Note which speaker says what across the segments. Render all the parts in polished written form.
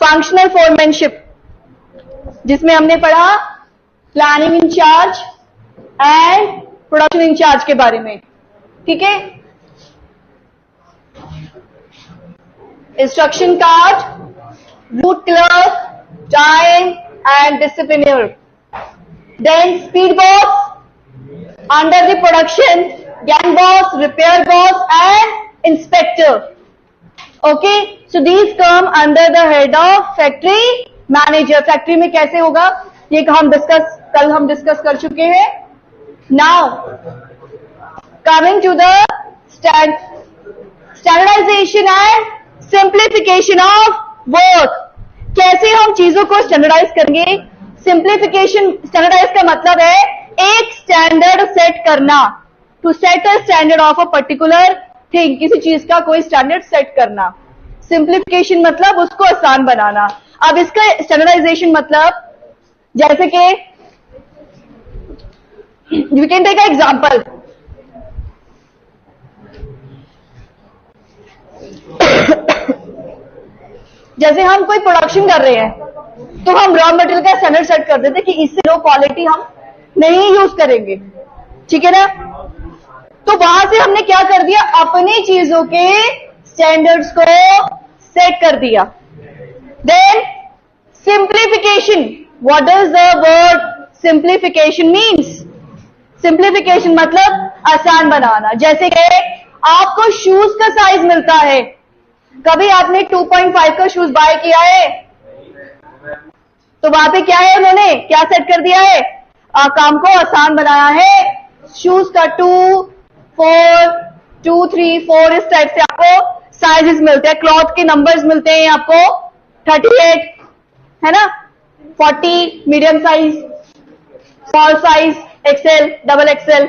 Speaker 1: Functional foremanship, जिसमें हमने पढ़ा planning incharge and production incharge के बारे में, ठीक है। Instruction card, route clerk, time and disciplinarian, then speed boss, under the production gang boss, repair boss and inspector. Okay, so these come under the head of factory manager. Factory में कैसे होगा ये कल हम डिस्कस कर चुके हैं। Now coming to the standardisation and simplification of work. कैसे हम चीजों को स्टैंडर्डाइज करेंगे? सिंप्लीफिकेशन, स्टैंडर्डाइज का मतलब है एक स्टैंडर्ड सेट करना, to set a standard of a particular thing, किसी चीज का कोई स्टैंडर्ड सेट करना। सिंप्लीफिकेशन मतलब उसको आसान बनाना। अब इसका स्टैंडर्डाइजेशन मतलब, जैसे कि we can take a example, जैसे हम कोई प्रोडक्शन कर रहे हैं तो हम रॉ मटेरियल का स्टैंडर्ड सेट कर देते कि इससे लो क्वालिटी हम नहीं यूज करेंगे, ठीक है ना। तो वहां से हमने क्या कर दिया, अपनी चीजों के स्टैंडर्ड्स को सेट कर दिया। Then simplification, what does the word simplification means? Simplification मतलब आसान बनाना। जैसे कि आपको शूज का साइज मिलता है, कभी आपने 2.5 का शूज बाय किया है, तो वहां पे क्या है, उन्होंने क्या सेट कर दिया है, काम को आसान बनाया है। शूज का 2, 4, 2, 3, 4 इस टाइप से आपको साइजेस मिलते हैं, क्लॉथ के नंबर्स मिलते हैं आपको 38 है ना, 40 medium size, small size, XL, double XL,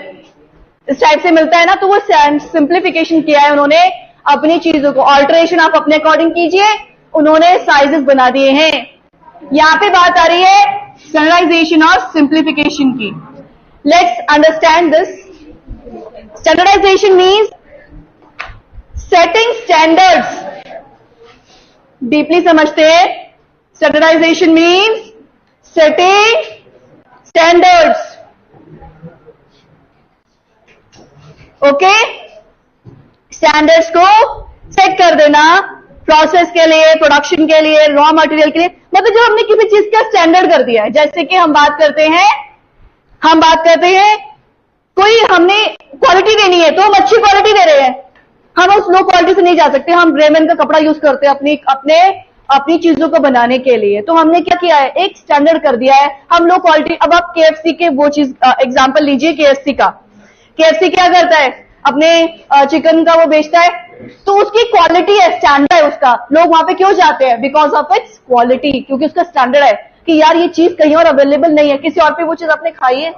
Speaker 1: इस टाइप से मिलता है ना। तो वो सिंप्लीफिकेशन किया है उन्होंने अपनी चीजों को, ऑल्टरेशन आप अपने अकॉर्डिंग कीजिए, उन्होंने साइजेस बना दिए हैं। यहां पे बात आ रही है स्टैंडर्डाइजेशन और सिंप्लीफिकेशन की। Let's understand this. Standardisation means setting standards. Deeply समझते हैं, standardisation means setting standards. Okay, standards को सेट कर देना प्रोसेस के लिए, प्रोडक्शन के लिए, रॉ मटेरियल के लिए। मतलब जो हमने किसी चीज का स्टैंडर्ड कर दिया है, जैसे कि हम बात करते हैं कोई हमने क्वालिटी देनी है तो हम अच्छी क्वालिटी दे रहे हैं, हम उस लो क्वालिटी से नहीं जा सकते। हम रेमन का कपड़ा यूज करते हैं अपनी चीजों को बनाने के लिए, तो हमने क्या किया है, एक स्टैंडर्ड कर दिया है, हम लो क्वालिटी। अब आप KFC के वो चीज एग्जांपल लीजिए, KFC का। KFC क्या करता है, अपने चिकन का वो बेचता है, तो उसकी क्वालिटी है, स्टैंडर्ड है उसका। लोग वहां पे क्यों जाते हैं? बिकॉज ऑफ इट्स क्वालिटी, क्योंकि उसका स्टैंडर्ड है कि यार ये चीज कहीं और अवेलेबल नहीं है, किसी और पे वो चीज आपने खाई है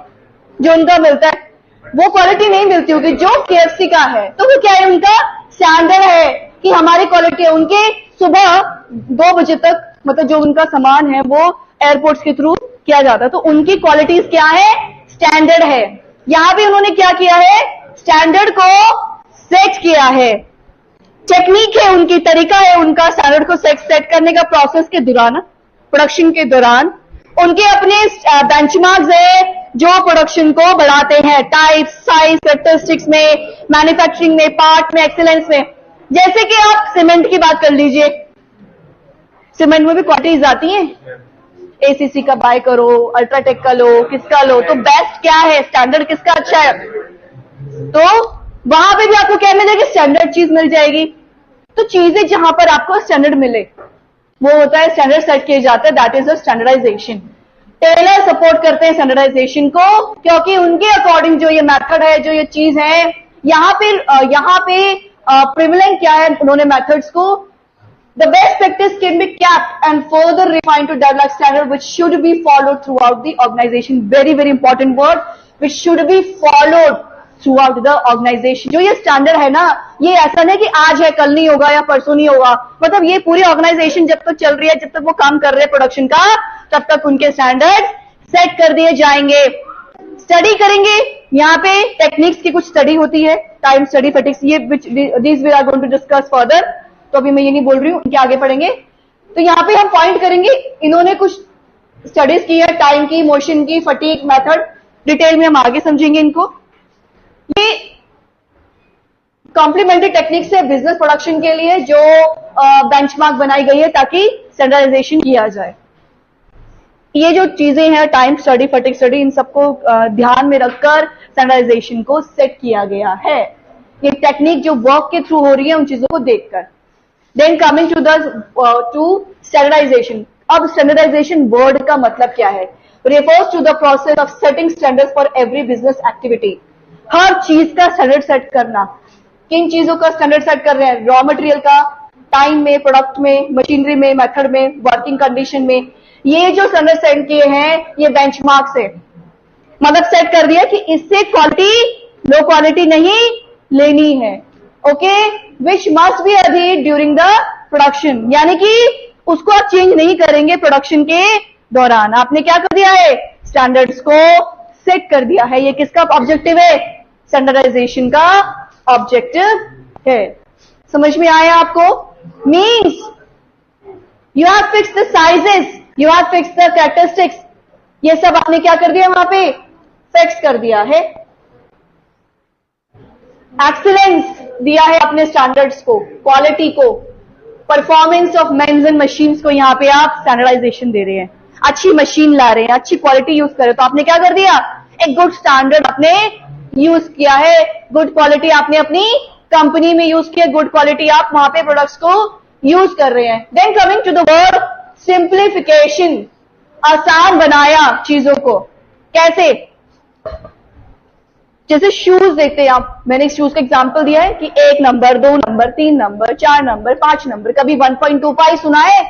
Speaker 1: जो उनका मिलता है, वो क्वालिटी नहीं मिलती होगी जो KFC का है। तो वो क्या है, उनका स्टैंडर्ड है कि हमारी क्वालिटी है। उनके सुबह 2 बजे तक, मतलब जो उनका सामान है वो एयरपोर्ट्स के थ्रू किया जाता है, तो उनकी क्वालिटीज क्या है, स्टैंडर्ड है। यहां भी उन्होंने क्या किया है, स्टैंडर्ड को सेट किया है। टेक्निक है उनकी, तरीका है उनका स्टैंडर्ड को सेट करने का। प्रोसेस के दौरान, प्रोडक्शन के दौरान उनके अपने बेंचमार्क्स है जो प्रोडक्शन को बढ़ाते हैं, टाइप, साइज, कैरेक्टरिस्टिक्स में, मैन्युफैक्चरिंग में, पार्ट में, एक्सीलेंस में। जैसे कि आप सीमेंट की बात कर लीजिए, सीमेंट में भी क्वालिटीज आती हैं, ACC का बाय करो, अल्ट्राटेक का लो, किसका लो, तो बेस्ट क्या है, स्टैंडर्ड किसका अच्छा है, तो वहां पे भी आपको क्या मिलेगी, स्टैंडर्ड चीज मिल जाएगी। तो चीजें जहां पर आपको स्टैंडर्ड मिले वो होता है स्टैंडर्ड सेट किए जाते हैं, that is a standardisation. Taylor support करते हैं स्टैंडर्डाइजेशन को, क्योंकि उनके अकॉर्डिंग जो ये मेथड है, जो ये चीज है, यहाँ पे प्रिविलेंट क्या है, उन्होंने मेथड्स को, the best practice can be kept and further refined to develop standard which should be followed throughout the organization. Very very important word, which should be followed throughout the organization. जो ये standard है ना, ये ऐसा नहीं कि आज है कल नहीं होगा या परसों नहीं होगा, मतलब ये पूरी ऑर्गेनाइजेशन जब तक चल रही है, जब तक वो काम कर रहे हैं प्रोडक्शन का, तब तक उनके स्टैंडर्ड सेट कर दिए जाएंगे। स्टडी करेंगे, यहाँ पे टेक्निक्स की कुछ स्टडी होती है, टाइम स्टडी, फैटिक्स, ये this we are going to discuss further, तो अभी मैं ये नहीं बोल रही हूँ, इनके आगे पढ़ेंगे। तो यहां पे हम पॉइंट करेंगे, इन्होंने कुछ स्टडीज की है टाइम की, मोशन की, फटीग मेथड, डिटेल में हम आगे समझेंगे इनको। ये कॉम्प्लीमेंट्री टेक्निक से बिजनेस प्रोडक्शन के लिए जो बेंचमार्क बनाई गई है ताकि स्टैंडर्डाइजेशन किया जाए। ये जो चीजें हैं टाइम स्टडी, फटीग स्टडी, इन सबको ध्यान में रखकर स्टैंडर्डाइजेशन को सेट किया गया है। ये टेक्निक जो वर्क के थ्रू हो रही है उन चीजों को देखकर। Then coming to standardization. अब स्टैंडर्डाइजेशन वर्ड का मतलब क्या है? Refers to the process of setting standards for every business activity. हर चीज का स्टैंडर्ड सेट करना। किन चीजों का स्टैंडर्ड सेट कर रहे हैं? रॉ मटेरियल का, टाइम में, प्रोडक्ट में, मशीनरी में, मेथड में, वर्किंग कंडीशन में। ये जो स्टैंडर्ड सेट किए हैं ये बेंचमार्क से मतलब सेट कर दिया कि इससे क्वालिटी लो क्वालिटी नहीं लेनी है। ओके, विच मस्ट बी अधीड ड्यूरिंग द प्रोडक्शन, यानी कि उसको आप चेंज नहीं करेंगे प्रोडक्शन के दौरान। आपने क्या कर दिया है? स्टैंडर्ड्स को सेट कर दिया है। ये किसका ऑब्जेक्टिव है? स्टैंडर्डाइजेशन का ऑब्जेक्टिव है। समझ में आया आपको? Means you have fixed the sizes, you have fixed the characteristics, ये सब आपने क्या कर दिया? वहां पे फिक्स कर दिया है। एक्सीलेंस दिया है अपने स्टैंडर्ड्स को, क्वालिटी को, performance of men's and machines को यहां पे आप स्टैंडर्डाइजेशन दे रहे हैं। अच्छी मशीन ला रहे हैं, अच्छी क्वालिटी यूज कर रहे हैं, तो आपने क्या कर दिया? एक गुड स्टैंडर्ड आपने यूज किया है। गुड क्वालिटी आपने अपनी कंपनी में यूज किया, गुड क्वालिटी आप वहां पे प्रोडक्ट्स को यूज कर रहे हैं। Then coming to the word simplification, आसान बनाया चीजों को। कैसे? जैसे शूज देखते हैं आप, मैंने शूज का एग्जांपल दिया है कि 1 number, 2 number, 3 number, 4 number, 5 number. कभी 1.25 सुना है?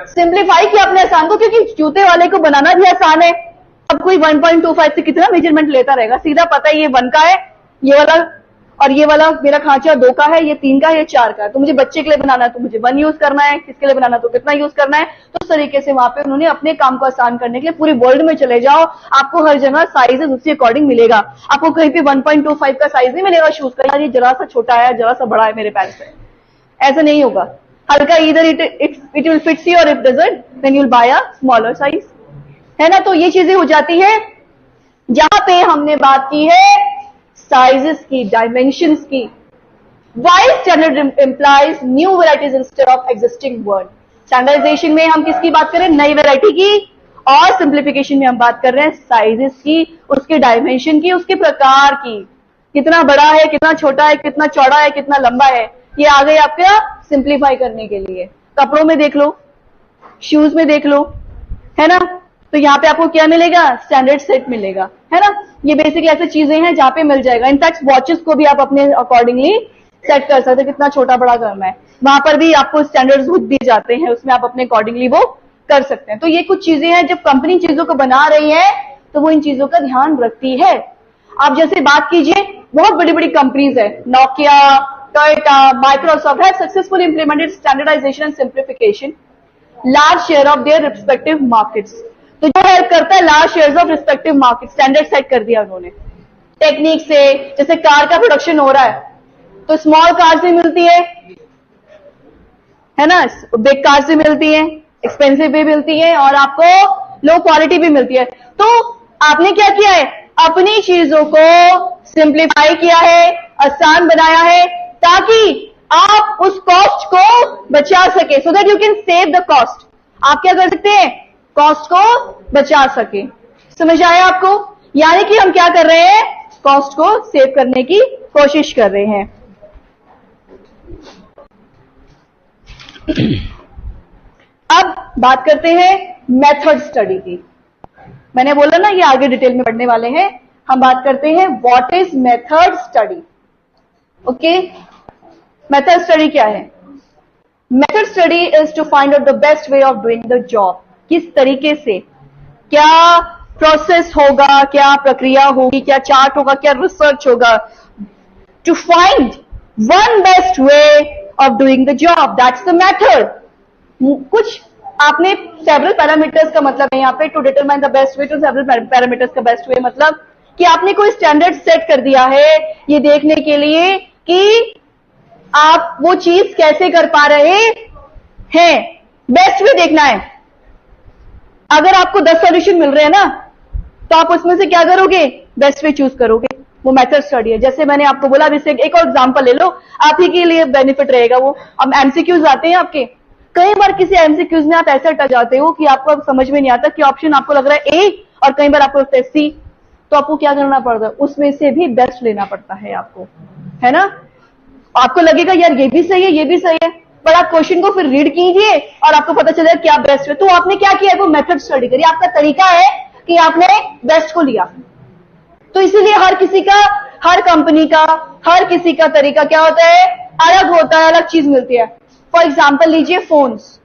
Speaker 1: सिंप्लीफाई किया अपने आसान को, क्योंकि जूते वाले को बनाना भी आसान है। अब कोई 1.25 से कितना मेजरमेंट लेता रहेगा? सीधा पता है ये 1 का है, ये वाला, और ये वाला मेरा खांचा 2 का है, ये 3 का है, ये 4 का है। तो मुझे बच्चे के लिए बनाना है तो मुझे 1 यूज करना है, किसके लिए बनाना तो कितना यूज करना है। तो उस तरीके से वहां पे उन्होंने अपने काम को आसान करने के लिए पूरे वर्ल्ड में चले जाओ, आपको हर जगह साइजेस उसी अकॉर्डिंग मिलेगा। आपको कहीं पे 1.25 का साइज नहीं मिलेगा शूज का, यार ये जरा सा छोटा है, जरा सा बड़ा है मेरे पैर से, ऐसा नहीं होगा। हल्का इधर इट विल फिट्स यू और if doesn't then you will buy a smaller size, है ना। तो ये चीजें हो जाती है। जहां पे हमने बात की है साइजेस की, डायमेंशंस की। While standard implies new varieties instead of existing word. Standardisation में हम किसकी बात कर रहे हैं? नई वेराइटी की। और सिंप्लीफिकेशन में हम बात कर रहे हैं साइजेस की, उसके डायमेंशन की, उसके प्रकार की। कितना बड़ा है, कितना छोटा है, कितना चौड़ा है, कितना लंबा है, ये आ गए आपका सिंप्लीफाई करने के लिए। कपड़ों में देख लो, शूज में देख लो, है ना। तो यहाँ पे आपको क्या मिलेगा? स्टैंडर्ड सेट मिलेगा, है ना। ये बेसिकली ऐसी चीजें हैं जहां पे मिल जाएगा। इनफैक्ट वॉचेस को भी आप अपने अकॉर्डिंगली सेट कर सकते हैं, कितना छोटा बड़ा करना है, वहां पर भी आपको स्टैंडर्ड्स दिए जाते हैं, उसमें आप अपने अकॉर्डिंगली वो कर सकते हैं। तो ये कुछ चीजें हैं, जब कंपनी चीजों को बना रही है तो वो इन चीजों का ध्यान रखती है। आप जैसे बात कीजिए, बहुत बड़ी बड़ी कंपनीज है, Nokia, Toyota, Microsoft have successfully implemented standardisation and simplification large share of their respective markets. तो जो हेल्प करता है large share of respective market, standard set कर दिया उन्होंने टेक्निक से। जैसे कार का प्रोडक्शन हो रहा है तो स्मॉल कार्स भी मिलती है ना, बिग कार्स भी मिलती है, एक्सपेंसिव भी मिलती है, और आपको लो क्वालिटी भी मिलती है। तो आपने क्या किया है? अपनी चीजों को सिंप्लीफाई किया है, आसान बनाया है, ताकि आप उस कॉस्ट को बचा सके, so that you can save the cost. आप क्या कर सकते हैं? कॉस्ट को बचा सके। समझ आया आपको? यानी कि हम क्या कर रहे हैं? कॉस्ट को सेव करने की कोशिश कर रहे हैं। अब बात करते हैं मेथड स्टडी की। मैंने बोला ना ये आगे डिटेल में पढ़ने वाले हैं। हम बात करते हैं what is method study. Okay, method study क्या है? Method study is to find out the best way of doing the job. किस तरीके से, क्या प्रोसेस होगा, क्या प्रक्रिया होगी, क्या चार्ट होगा, क्या रिसर्च होगा, to find one best way of doing the job, that's the method. कुछ आपने सेवरल पैरामीटर्स का मतलब है यहाँ पे, to determine the best way, to several parameters का बेस्ट वे मतलब कि आपने कोई स्टैंडर्ड सेट कर दिया है ये देखने के लिए कि आप वो चीज कैसे कर पा रहे हैं। बेस्ट वे देखना है। अगर आपको 10 सॉल्यूशन मिल रहे हैं ना, तो आप उसमें से क्या करोगे? बेस्ट वे चूज करोगे। वो मेथड स्टडी है। जैसे मैंने आपको बोला, अभी एक और एग्जांपल ले लो, आप ही के लिए बेनिफिट रहेगा वो। अब एमसीक्यूज आते हैं आपके, कई बार किसी एमसीक्यूज में आप ऐसे अटक जाते हो कि आपको अब समझ में नहीं आता कि ऑप्शन आपको लग रहा है ए और कई बार आपको लगता है सी, तो आपको क्या करना पड़ता है? उसमें से भी बेस्ट लेना पड़ता है आपको, है ना? आपको लगेगा यार ये भी सही है, ये भी सही है, पर आप क्वेश्चन को फिर रीड कीजिए और आपको पता चलेगा क्या बेस्ट है। तो आपने क्या किया है? वो मेथड स्टडी करिए। आपका तरीका है कि आपने बेस्ट को लिया। तो इसीलिए हर किसी का, हर कंपनी का, हर किसी का तरीका क्या होता है? अलग होता है, अलग चीज मिलती है। फॉर एग्जाम्पल लीजिए, फोन्स,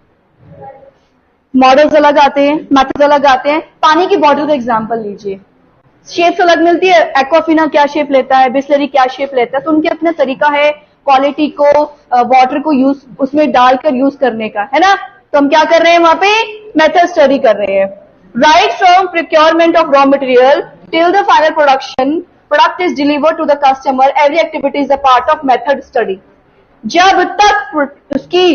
Speaker 1: मॉडल्स अलग आते हैं, मेथड्स अलग आते हैं। पानी की बॉटल का एग्जाम्पल लीजिए, शेप्स अलग मिलती है। एक्वाफिना क्या शेप लेता है, बिस्लरी क्या शेप लेता है, तो उनके अपना तरीका है क्वालिटी को, वाटर को यूज उसमें डालकर यूज करने का, है ना? तो हम क्या कर रहे हैं वहां पे? मेथड स्टडी कर रहे हैं। Right from procurement of raw material till the final production, product is delivered to the customer, every activity is a part of method study. जब तक उसकी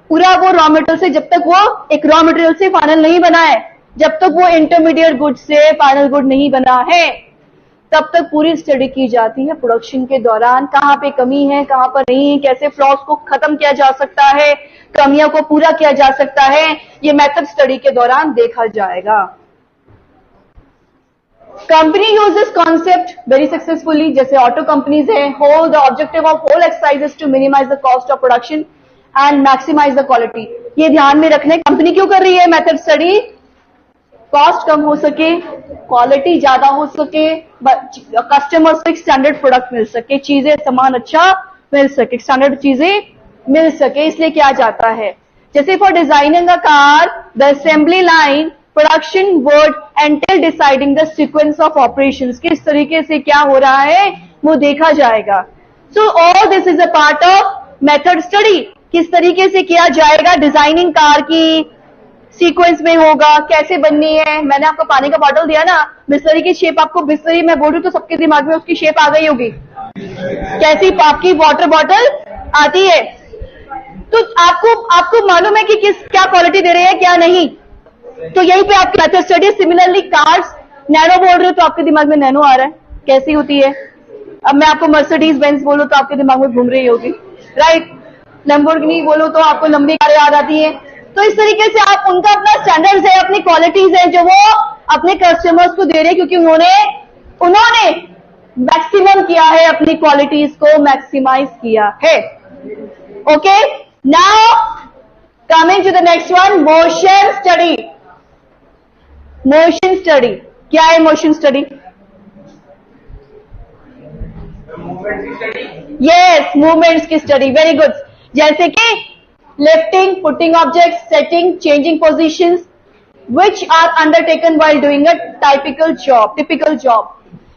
Speaker 1: पूरा वो रॉ मटेरियल से, जब तक वो एक रॉ मटेरियल से फाइनल नहीं बना है, जब तक वो इंटरमीडिएट गुड से फाइनल गुड नहीं बना है, तब तक पूरी स्टडी की जाती है। प्रोडक्शन के दौरान कहां पे कमी है, कहां पर नहीं है, कैसे फ्लॉस को खत्म किया जा सकता है, कमियों को पूरा किया जा सकता है, ये मेथड स्टडी के दौरान देखा जाएगा। Company uses concept very successfully, जैसे ऑटो कंपनीज है। Whole the objective of whole exercise is to minimise the cost of production and maximise the quality. ये ध्यान में रखना है। कंपनी क्यों कर रही है मेथड स्टडी? कॉस्ट कम हो सके, क्वालिटी ज्यादा हो सके, कस्टमर्स को एक स्टैंडर्ड प्रोडक्ट मिल सके, चीजें सामान अच्छा मिल सके, स्टैंडर्ड चीजें मिल सके, इसलिए किया जाता है। जैसे for designing a car, the assembly line, production word until deciding the sequence of operations, किस तरीके से क्या हो रहा है वो देखा जाएगा। So all this is a part of method study. किस तरीके से किया जाएगा? डिजाइनिंग कार की सीक्वेंस में होगा, कैसे बननी है। मैंने आपको पानी का बॉटल दिया ना, बिस्लरी की शेप, आपको बिस्लरी मैं बोल रही हूं तो सबके दिमाग में उसकी शेप आ गई होगी, कैसी आपकी वाटर बॉटल आती है। तो आपको मालूम है कि क्या क्वालिटी दे रहे हैं, क्या नहीं। तो यहीं पे आपकी method study. Similarly cars, nano बोल रहे हो तो आपके दिमाग में नैनो आ रहा है, कैसी होती है। अब मैं आपको मर्सिडीज बेंज बोलूं तो आपके दिमाग में घूम रही होगी, राइट। लैम्बोर्गिनी बोलो तो आपको लंबी कारें याद आती हैं। तो इस तरीके से आप, उनका अपना स्टैंडर्ड्स है, अपनी क्वालिटीज है जो वो अपने कस्टमर्स को दे रहे हैं, क्योंकि उन्होंने मैक्सिमम किया है, अपनी क्वालिटीज को मैक्सिमाइज किया है। Okay, now coming to the next one, motion study. Motion study क्या है? मोशन स्टडी, यस, मूवमेंट्स की स्टडी। Very good. जैसे कि lifting, putting objects, setting, changing positions, which are undertaken while doing a typical job।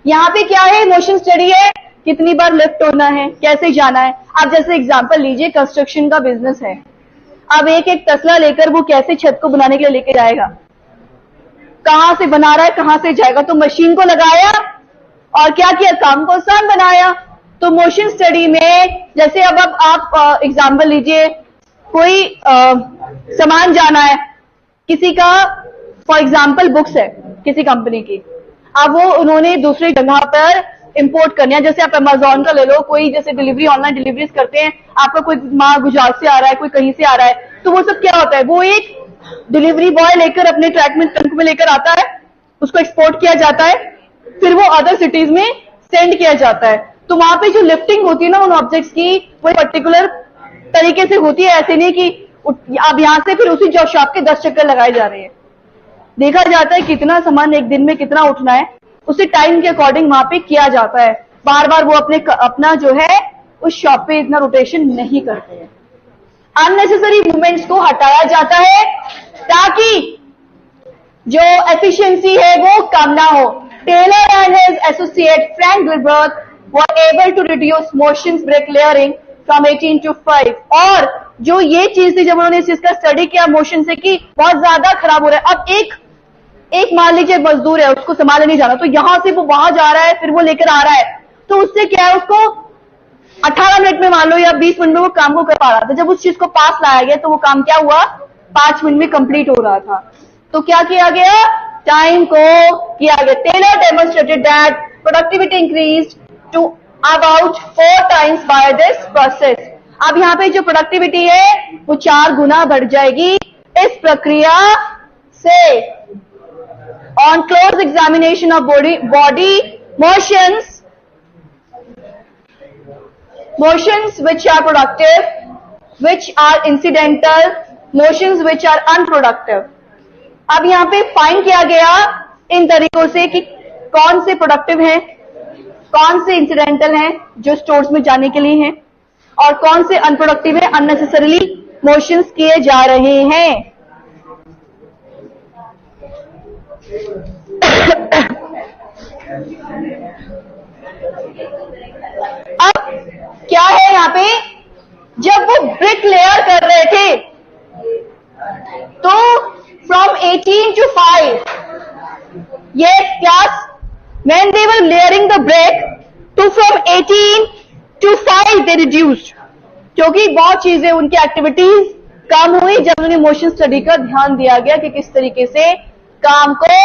Speaker 1: यहाँ पे क्या है? मोशन स्टडी है। कितनी बार लिफ्ट होना है, कैसे जाना है। आप जैसे एग्जांपल लीजिए, कंस्ट्रक्शन का बिजनेस है। अब एक तसला लेकर वो कैसे छत को बनाने के लिए लेके जाएगा, कहां से बना रहा है, कहां से जाएगा। तो मशीन को लगाया और क्या किया? काम को आसान बनाया। तो मोशन स्टडी में जैसे अब आप एग्जांपल लीजिए, कोई सामान जाना है किसी का, फॉर एग्जांपल बुक्स है किसी कंपनी की, अब वो उन्होंने दूसरी जगह पर इंपोर्ट करनी है। जैसे आप अमेजोन का ले लो, कोई जैसे डिलीवरी, ऑनलाइन डिलीवरीज करते हैं, आपका कोई माँ गुजरात से आ रहा है, कोई कहीं से आ रहा है, तो वो सब क्या होता है? वो एक डिलीवरी बॉय लेकर अपने ट्रक में लेकर आता है, उसको एक्सपोर्ट किया जाता है, फिर वो अदर सिटीज में सेंड किया जाता है। तो वहां पे जो लिफ्टिंग होती है ना उन ऑब्जेक्ट्स की, वो पर्टिकुलर तरीके से होती है। ऐसे नहीं कि अब यहां से फिर उसी शॉप के 10 चक्कर लगाए जा रहे हैं। देखा जाता है कितना सामान एक दिन में कितना उठना है, उसी टाइम के अकॉर्डिंग वहां पे किया जाता है। बार बार वो अपना जो है उस शॉप पे इतना रोटेशन नहीं करते हैं। अननेसेसरी मूवमेंट्स को हटाया जाता है ताकि जो एफिशिएंसी है वो कम ना हो। Taylor and his associate Frank Gilbert were able to reduce motions brick layering from 18 to 5। और जो ये चीज थी, जब उन्होंने इस चीज का स्टडी किया मोशन से, कि बहुत ज्यादा खराब हो रहा है। अब एक मान लीजिए मजदूर है, उसको संभाले नहीं जाना, तो यहां से वो वहां जा रहा है, फिर वो लेकर आ रहा है, तो उससे क्या है, उसको 18 मिनट में मान लो या 20 मिनट में वो काम को कर पा रहा था। जब उस चीज को पास लाया गया तो वो काम क्या हुआ? 5 मिनट में कंप्लीट हो रहा था। तो क्या किया गया, टाइम को किया गया, Taylor demonstrated that productivity increase to about 4 times by this process. अब यहाँ पे जो प्रोडक्टिविटी है वो 4 गुना बढ़ जाएगी इस प्रक्रिया से। On close examination of body motions which are productive, which are incidental, motions which are unproductive। अब यहाँ पे फाइंड किया गया इन तरीकों से कि कौन से प्रोडक्टिव हैं, कौन से इंसिडेंटल हैं जो स्टोर्स में जाने के लिए हैं, और कौन से अनप्रोडक्टिव है, अननेसेसरीली मोशंस किए जा रहे हैं। अब क्या है यहाँ पे, जब वो ब्रिक लेयर कर रहे थे तो फ्रॉम 18 to 5 ये class when they were layering the brick to from 18 to 5 they reduced, क्योंकि बहुत चीजें उनकी एक्टिविटीज कम हुई जब उन्हें मोशन स्टडी का ध्यान दिया गया कि किस तरीके से काम को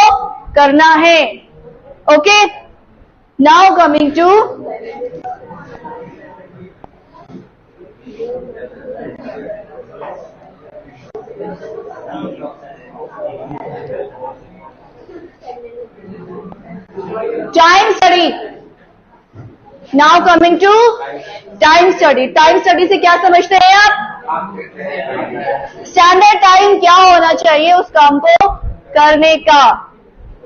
Speaker 1: करना है। Okay, now coming to time study. Now coming to time study. Time study से क्या समझते हैं आप? स्टैंडर्ड टाइम क्या होना चाहिए उस काम को करने का,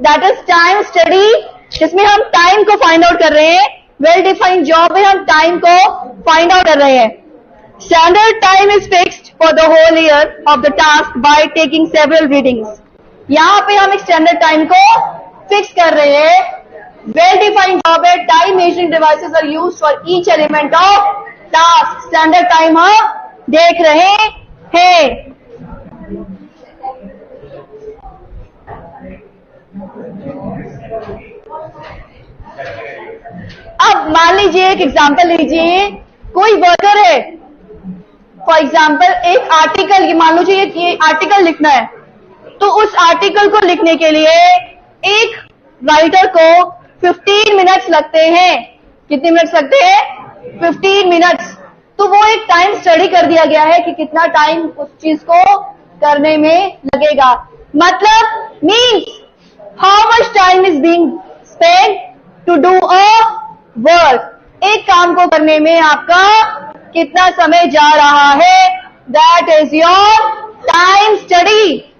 Speaker 1: दैट इज टाइम स्टडी, जिसमें हम टाइम को फाइंड आउट कर रहे हैं। वेल डिफाइंड जॉब में हम टाइम को फाइंड आउट कर रहे हैं। Standard time is fixed for the whole year of the task by taking several readings. यहां पे हम एक स्टैंडर्ड टाइम को फिक्स कर रहे हैं। वेल डिफाइंड जॉब है, time measuring devices are used for each element of task. Standard time हम देख रहे हैं। अब मान लीजिए एक एग्जांपल लीजिए, कोई वर्कर है, फॉर एग्जांपल एक आर्टिकल, मान लीजिए ये आर्टिकल लिखना है, तो उस आर्टिकल को लिखने के लिए एक राइटर को 15 मिनट्स लगते हैं। कितने मिनट्स लगते हैं? 15 मिनट्स। तो वो एक टाइम स्टडी कर दिया गया है कि कितना टाइम उस चीज को करने में लगेगा। मतलब means how much time is being spent to do a work. एक काम को करने में आपका कितना समय जा रहा है, that is your time study.